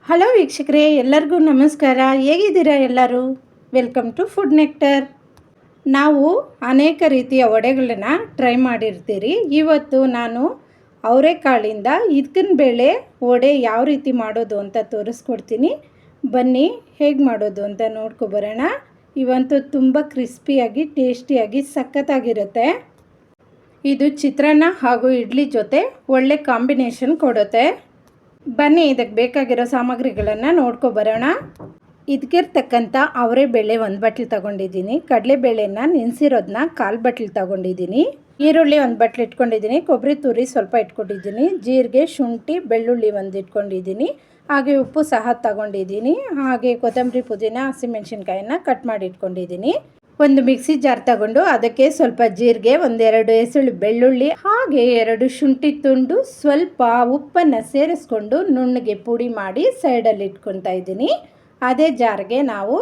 Hello ವೀಕ್ಷಕರೇ, ಎಲ್ಲರಿಗೂ ನಮಸ್ಕಾರ. ಹೇಗಿದ್ದೀರಾ ಎಲ್ಲರೂ? Welcome to Food Nectar. ನಾವು ಅನೇಕ ರೀತಿಯ ವಡೆಗಳನ್ನ ಟ್ರೈ ಮಾಡಿರ್ತೀರಿ. ಇವತ್ತು ನಾನು ಅವರೆಕಾಳಿಂದ ಇದ್ಕಿನ ಬೇಳೆ ವಡೆ ಯಾವ ರೀತಿ ಮಾಡೋದು ಅಂತ ತೋರಿಸ್ಕೊಡ್ತೀನಿ. ಬನ್ನಿ ಹೇಗೆ ಮಾಡೋದು ಅಂತ ನೋಡ್ಕೊಬರೋಣ. ಇವಂತೂ ತುಂಬ ಕ್ರಿಸ್ಪಿಯಾಗಿ ಟೇಸ್ಟಿಯಾಗಿ ಸಖತ್ತಾಗಿರುತ್ತೆ. ಇದು ಚಿತ್ರಾನ್ನ ಹಾಗೂ ಇಡ್ಲಿ ಜೊತೆ ಒಳ್ಳೆ ಕಾಂಬಿನೇಷನ್ ಕೊಡುತ್ತೆ. ಬನ್ನಿ ಇದಕ್ಕೆ ಬೇಕಾಗಿರೋ ಸಾಮಗ್ರಿಗಳನ್ನು ನೋಡ್ಕೊಬರೋಣ. ಇದಕ್ಕಿರ್ತಕ್ಕಂಥ ಅವರೆಬೇಳೆ 1 ಬಟ್ಲು ತೊಗೊಂಡಿದ್ದೀನಿ. ಕಡಲೆಬೇಳೆನ ನೆನೆಸಿರೋದನ್ನ 1/4 ಬಟ್ಲು ತೊಗೊಂಡಿದ್ದೀನಿ. ಈರುಳ್ಳಿ 1 ಬಟ್ಲು ಇಟ್ಕೊಂಡಿದ್ದೀನಿ. ಕೊಬ್ಬರಿ ತುರಿ ಸ್ವಲ್ಪ ಇಟ್ಕೊಂಡಿದ್ದೀನಿ. ಜೀರಿಗೆ, ಶುಂಠಿ, ಬೆಳ್ಳುಳ್ಳಿ 1 ಇಟ್ಕೊಂಡಿದ್ದೀನಿ. ಹಾಗೆ ಉಪ್ಪು ಸಹ ತೊಗೊಂಡಿದ್ದೀನಿ. ಹಾಗೆ ಕೊತ್ತಂಬರಿ, ಪುದೀನ, ಹಸಿಮೆಣಸಿನ್ಕಾಯಿನ ಕಟ್ ಮಾಡಿ ಇಟ್ಕೊಂಡಿದ್ದೀನಿ. ಒಂದು ಮಿಕ್ಸಿ ಜಾರ್ ತಗೊಂಡು ಅದಕ್ಕೆ ಸ್ವಲ್ಪ ಜೀರಿಗೆ, 1-2 ಎಸಳು ಬೆಳ್ಳುಳ್ಳಿ, ಹಾಗೆ 2 ಶುಂಠಿ ತುಂಡು, ಸ್ವಲ್ಪ ಉಪ್ಪನ್ನು ಸೇರಿಸ್ಕೊಂಡು ನುಣ್ಣಗೆ ಪುಡಿ ಮಾಡಿ ಸೈಡಲ್ಲಿ ಇಟ್ಕೊತಾ ಇದ್ದೀನಿ. ಅದೇ ಜಾರ್ಗೆ ನಾವು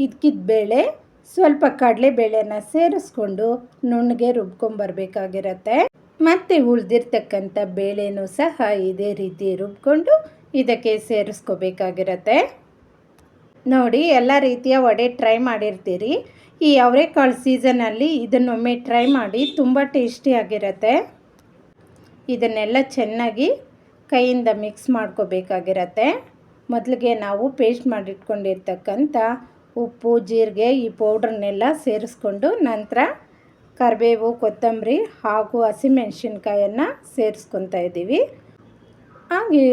ಇದ್ಕಿದ ಬೇಳೆ, ಸ್ವಲ್ಪ ಕಡಲೆಬೇಳೆನ ಸೇರಿಸ್ಕೊಂಡು ನುಣ್ಣಗೆ ರುಬ್ಕೊಂಬರ್ಬೇಕಾಗಿರತ್ತೆ. ಮತ್ತು ಉಳಿದಿರ್ತಕ್ಕಂಥ ಬೇಳೆನೂ ಸಹ ಇದೇ ರೀತಿ ರುಬ್ಕೊಂಡು ಇದಕ್ಕೆ ಸೇರಿಸ್ಕೋಬೇಕಾಗಿರತ್ತೆ. ನೋಡಿ, ಎಲ್ಲ ರೀತಿಯ ವಡೆ ಟ್ರೈ ಮಾಡಿರ್ತೀರಿ. ಈ ಅವರೆಕಾಳು ಸೀಸನಲ್ಲಿ ಇದನ್ನೊಮ್ಮೆ ಟ್ರೈ ಮಾಡಿ, ತುಂಬ ಟೇಸ್ಟಿಯಾಗಿರುತ್ತೆ. ಇದನ್ನೆಲ್ಲ ಚೆನ್ನಾಗಿ ಕೈಯಿಂದ ಮಿಕ್ಸ್ ಮಾಡ್ಕೋಬೇಕಾಗಿರತ್ತೆ. ಮೊದಲಿಗೆ ನಾವು ಪೇಸ್ಟ್ ಮಾಡಿಟ್ಕೊಂಡಿರ್ತಕ್ಕಂಥ ಉಪ್ಪು, ಜೀರಿಗೆ ಈ ಪೌಡ್ರನ್ನೆಲ್ಲ ಸೇರಿಸ್ಕೊಂಡು ನಂತರ ಕರಿಬೇವು, ಕೊತ್ತಂಬರಿ ಹಾಗೂ ಹಸಿಮೆಣಸಿನ್ಕಾಯನ್ನು ಸೇರಿಸ್ಕೊತಾ ಇದ್ದೀವಿ. ಹಾಗೆ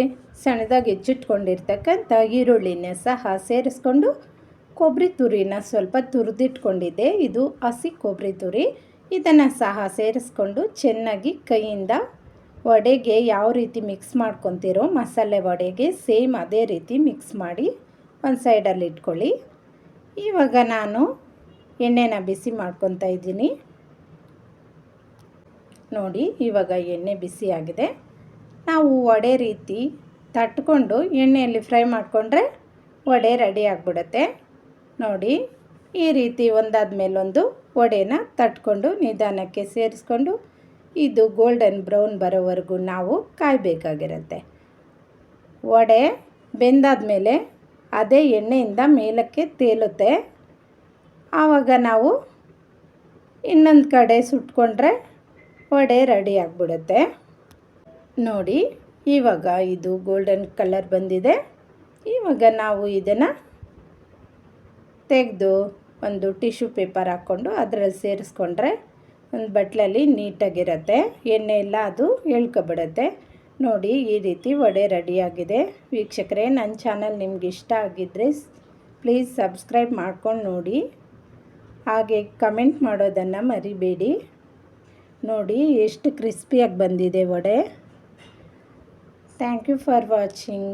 ಸಣ್ಣದಾಗಿ ಹೆಚ್ಚಿಟ್ಕೊಂಡಿರ್ತಕ್ಕಂಥ ಈರುಳ್ಳಿನ ಸಹ ಸೇರಿಸ್ಕೊಂಡು ಕೊಬ್ಬರಿ ತುರಿನ ಸ್ವಲ್ಪ ತುರಿದಿಟ್ಕೊಂಡಿದ್ದೆ. ಇದು ಹಸಿ ಕೊಬ್ಬರಿ ತುರಿ. ಇದನ್ನು ಸಹ ಸೇರಿಸ್ಕೊಂಡು ಚೆನ್ನಾಗಿ ಕೈಯಿಂದ ವಡೆಗೆ ಯಾವ ರೀತಿ ಮಿಕ್ಸ್ ಮಾಡ್ಕೊತೀರೋ ಮಸಾಲೆ ವಡೆಗೆ ಸೇಮ್ ಅದೇ ರೀತಿ ಮಿಕ್ಸ್ ಮಾಡಿ ಒಂದು ಸೈಡಲ್ಲಿ ಇಟ್ಕೊಳ್ಳಿ. ಇವಾಗ ನಾನು ಎಣ್ಣೆನ ಬಿಸಿ ಮಾಡ್ಕೊತಾ ಇದ್ದೀನಿ. ನೋಡಿ, ಇವಾಗ ಎಣ್ಣೆ ಬಿಸಿಯಾಗಿದೆ. ನಾವು ವಡೆ ರೀತಿ ತಟ್ಕೊಂಡು ಎಣ್ಣೆಯಲ್ಲಿ ಫ್ರೈ ಮಾಡಿಕೊಂಡ್ರೆ ವಡೆ ರೆಡಿ ಆಗಿಬಿಡುತ್ತೆ. ನೋಡಿ, ಈ ರೀತಿ ಒಂದಾದ ಮೇಲೊಂದು ವಡೆನ ತಟ್ಕೊಂಡು ನಿಧಾನಕ್ಕೆ ಸೇರಿಸ್ಕೊಂಡು ಇದು ಗೋಲ್ಡನ್ ಬ್ರೌನ್ ಬರೋವರೆಗೂ ನಾವು ಕಾಯಬೇಕಾಗಿರುತ್ತೆ. ವಡೆ ಬೆಂದಾದ ಮೇಲೆ ಅದೇ ಎಣ್ಣೆಯಿಂದ ಮೇಲಕ್ಕೆ ತೇಲುತ್ತೆ. ಆವಾಗ ನಾವು ಇನ್ನೊಂದು ಕಡೆ ಸುಟ್ಕೊಂಡ್ರೆ ವಡೆ ರೆಡಿ ಆಗಿಬಿಡುತ್ತೆ. ನೋಡಿ, ಇವಾಗ ಇದು ಗೋಲ್ಡನ್ ಕಲರ್ ಬಂದಿದೆ. ಇವಾಗ ನಾವು ಇದನ್ನು ತೆಗೆದು ಒಂದು ಟಿಶ್ಯೂ ಪೇಪರ್ ಹಾಕ್ಕೊಂಡು ಅದರಲ್ಲಿ ಸೇರಿಸ್ಕೊಂಡ್ರೆ ಒಂದು ಬಟ್ಲಲ್ಲಿ ನೀಟಾಗಿರುತ್ತೆ. ಎಣ್ಣೆ ಎಲ್ಲ ಅದು ಎಳ್ಕೊಬಿಡುತ್ತೆ. ನೋಡಿ, ಈ ರೀತಿ ವಡೆ ರೆಡಿಯಾಗಿದೆ. ವೀಕ್ಷಕರೇ, ನನ್ನ ಚಾನಲ್ ನಿಮ್ಗೆ ಇಷ್ಟ ಆಗಿದ್ದರೆ ಪ್ಲೀಸ್ ಸಬ್ಸ್ಕ್ರೈಬ್ ಮಾಡ್ಕೊಂಡು ನೋಡಿ. ಹಾಗೆ ಕಮೆಂಟ್ ಮಾಡೋದನ್ನು ಮರಿಬೇಡಿ. ನೋಡಿ, ಎಷ್ಟು ಕ್ರಿಸ್ಪಿಯಾಗಿ ಬಂದಿದೆ vada. Thank you for watching.